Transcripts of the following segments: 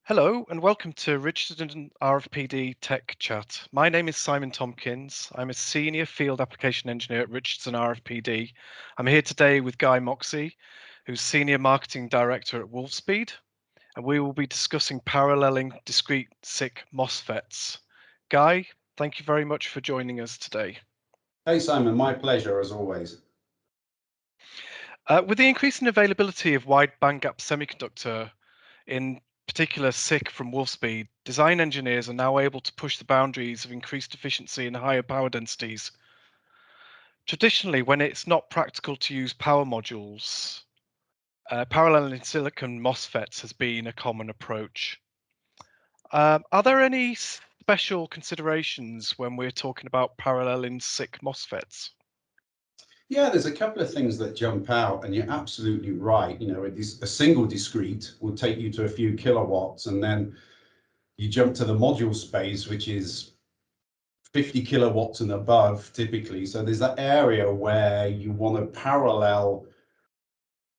Hello and welcome to Richardson RFPD Tech Chat. My name is Simon Tomkins. I'm a Senior Field Application Engineer at Richardson RFPD. I'm here today with Guy Moxey, who's Senior Marketing Director at Wolfspeed, and we will be discussing paralleling discrete SiC MOSFETs. Guy, thank you very much for joining us today. Hey Simon, my pleasure as always. With the increasing availability of wide bandgap semiconductor, in particular SiC from Wolfspeed, design engineers are now able to push the boundaries of increased efficiency and higher power densities. Traditionally, when it's not practical to use power modules, paralleling silicon MOSFETs has been a common approach. Are there any special considerations when we're talking about paralleling SiC MOSFETs? Yeah, there's a couple of things that jump out, and you're absolutely right. A single discrete will take you to a few kilowatts, and then you jump to the module space, which is 50 kilowatts and above typically. So there's that area where you want to parallel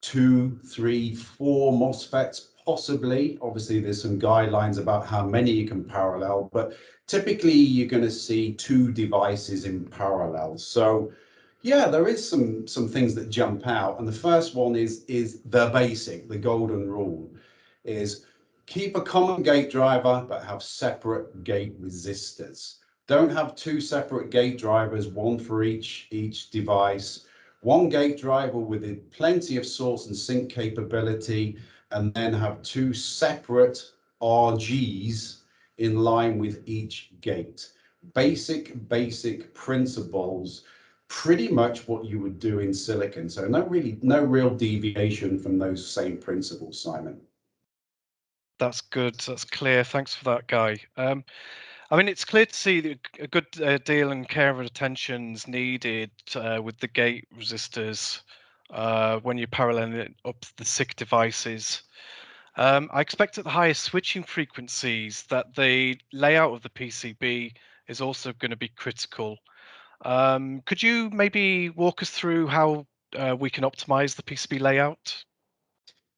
2, 3, 4 MOSFETs, possibly. Obviously, there's some guidelines about how many you can parallel, but typically you're going to see 2 devices in parallel. So yeah, there is some things that jump out, and the first one is the basic, the golden rule, is keep a common gate driver but have separate gate resistors. Don't have 2 separate gate drivers, one for each device. One gate driver with plenty of source and sink capability, and then have 2 separate RGs in line with each gate. Basic principles, pretty much what you would do in silicon. So no real deviation from those same principles, Simon. That's good. That's clear. Thanks for that, Guy. I mean, it's clear to see that a good deal and care of attention is needed with the gate resistors when you're paralleling it up the SiC devices. I expect at the highest switching frequencies that the layout of the PCB is also going to be critical. Could you maybe walk us through how we can optimize the PCB layout?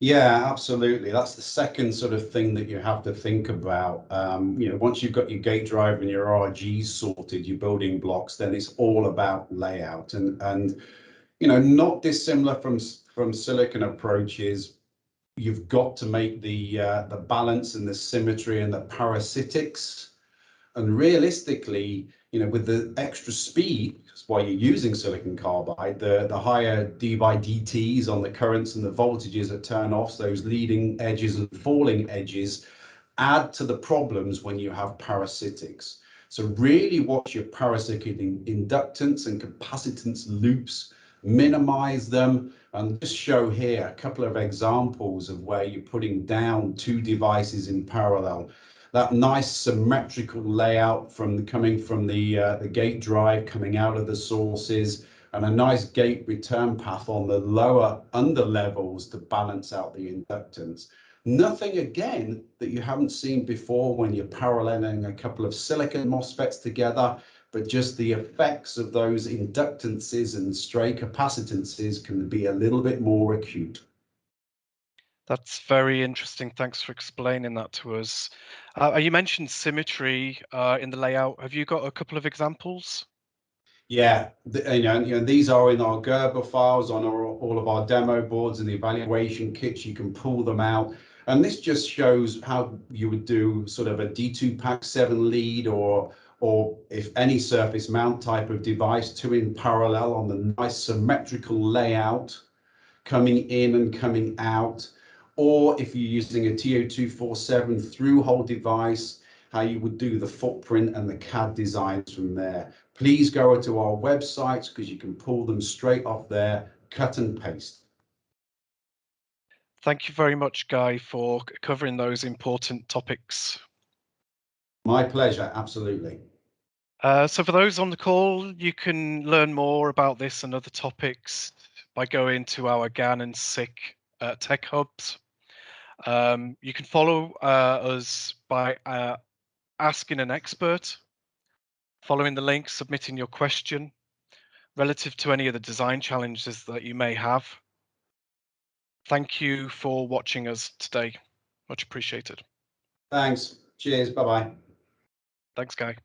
Yeah, absolutely. That's the second sort of thing that you have to think about. Once you've got your gate driver and your RGs sorted, your building blocks, then it's all about layout. And not dissimilar from silicon approaches, you've got to make the balance and the symmetry and the parasitics. And realistically, with the extra speed, that's why you're using silicon carbide, the higher d by dt's on the currents and the voltages that turn off, those leading edges and falling edges, add to the problems when you have parasitics. So really watch your parasitic inductance and capacitance loops, minimize them, and just show here a couple of examples of where you're putting down 2 devices in parallel. That nice symmetrical layout coming from the gate drive coming out of the sources, and a nice gate return path on the lower under levels to balance out the inductance. Nothing again that you haven't seen before when you're paralleling a couple of silicon MOSFETs together, but just the effects of those inductances and stray capacitances can be a little bit more acute. That's very interesting. Thanks for explaining that to us. You mentioned symmetry in the layout. Have you got a couple of examples? Yeah, these are in our Gerber files on all of our demo boards and the evaluation kits. You can pull them out. And this just shows how you would do sort of a D2 Pack 7 lead, or if any surface mount type of device, 2 in parallel on the nice symmetrical layout coming in and coming out. Or if you're using a TO247 through-hole device, how you would do the footprint and the CAD designs from there. Please go to our websites because you can pull them straight off there, cut and paste. Thank you very much, Guy, for covering those important topics. My pleasure, absolutely. So for those on the call, you can learn more about this and other topics by going to our GAN and SiC tech hubs. You can follow us by asking an expert, following the link, submitting your question relative to any of the design challenges that you may have. Thank you for watching us today. Much appreciated. Thanks. Cheers. Bye bye. Thanks, Guy.